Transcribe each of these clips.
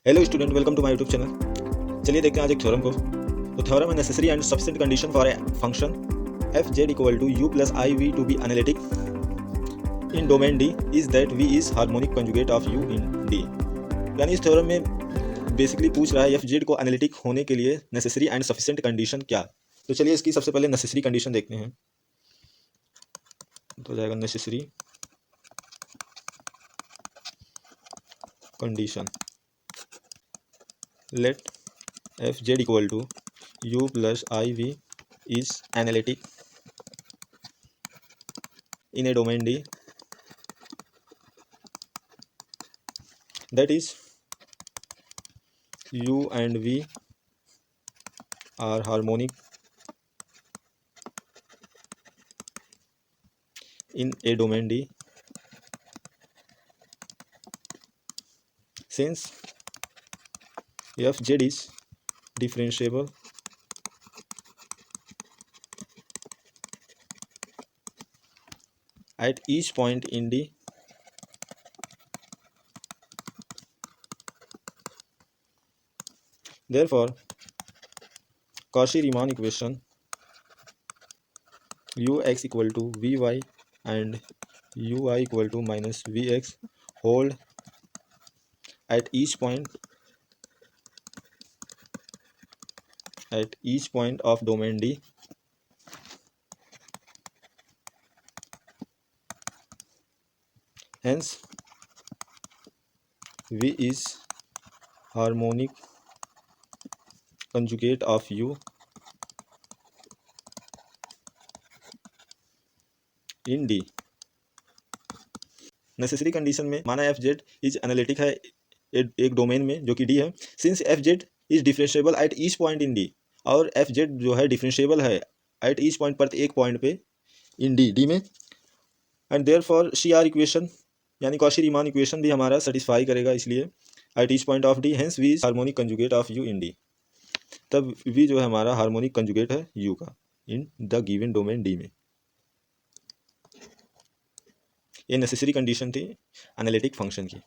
Hello student, welcome to my YouTube channel. चलिए देखते हैं आज एक थ्योरम को। तो थ्योरम है necessary and sufficient condition for a function f z equal to u plus i v to be analytic in domain D is that v is harmonic conjugate of u in D. यानी इस theorem में basically पूछ रहा है F Z को analytic होने के लिए नेसेसरी एंड सफिशिएंट कंडीशन क्या। तो चलिए इसकी सबसे पहले नेसेसरी कंडीशन देखते हैं। तो हो जाएगा necessary condition let f z equal to u plus iv is analytic in a domain D, that is u and v are harmonic in a domain D since fz is differentiable at each point in D. Therefore, Cauchy-Riemann equation ux equal to vy and ui equal to minus vx hold at each point of domain D. Hence, v is harmonic conjugate of u in D. Necessary condition में माना F Z is analytic है एक domain में जो कि D है, since F Z is differentiable eight each point in D, और F Z जो है डिफरेंशिएबल है एट ईच पॉइंट पर एक पॉइंट पे इन डी में, and therefore C R equation यानी कॉशी रीमान इक्वेशन भी हमारा सेटिस्फाई करेगा, इसलिए at each point of D, hence v is harmonic conjugate of u in D. तब वी जो है हमारा हार्मोनिक कंजुगेट है यू का in the given domain D में। ये नेसेसरी कंडीशन थी एनालिटिक फंक्शन की।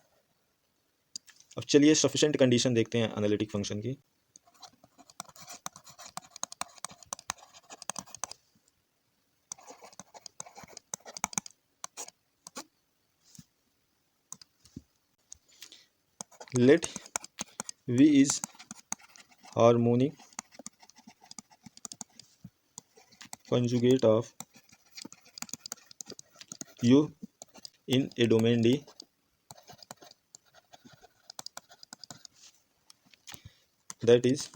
अब चलिए सफिशिएंट कंडीशन देखते हैं एनालिटिक फंक्शन की। Let v is harmonic conjugate of u in a domain D, that is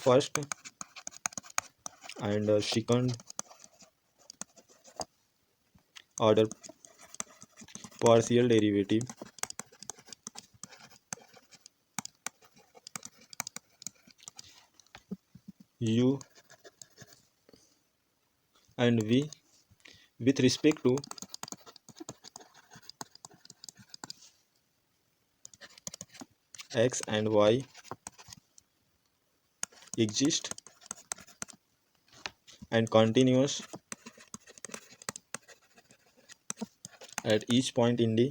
first and second order partial derivative u and v with respect to x and y exist and continuous at each point in D.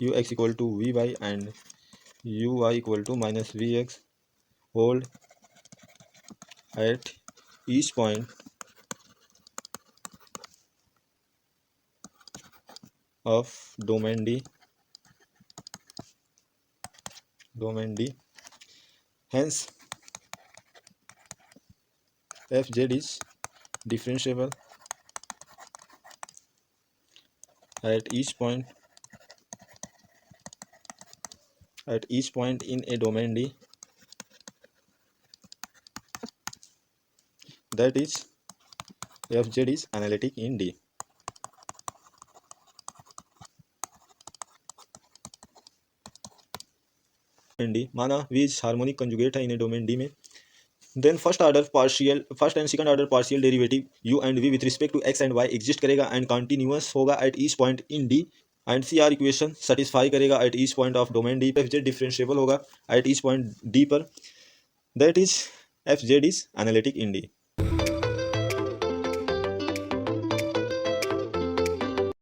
Ux equal to vy and uy equal to minus vx hold at each point of domain D. Hence, fz is differentiable at each point in a domain D, that is fz is analytic in D. माना v is harmonic conjugate है in a domain D में, then first and second order partial derivative u and v with respect to x and y exist करेगा and continuous होगा at each point in D, and CR equation satisfy करेगा at each point of domain D पे, fz differentiable होगा at each point D पर, that is F Z is analytic in D.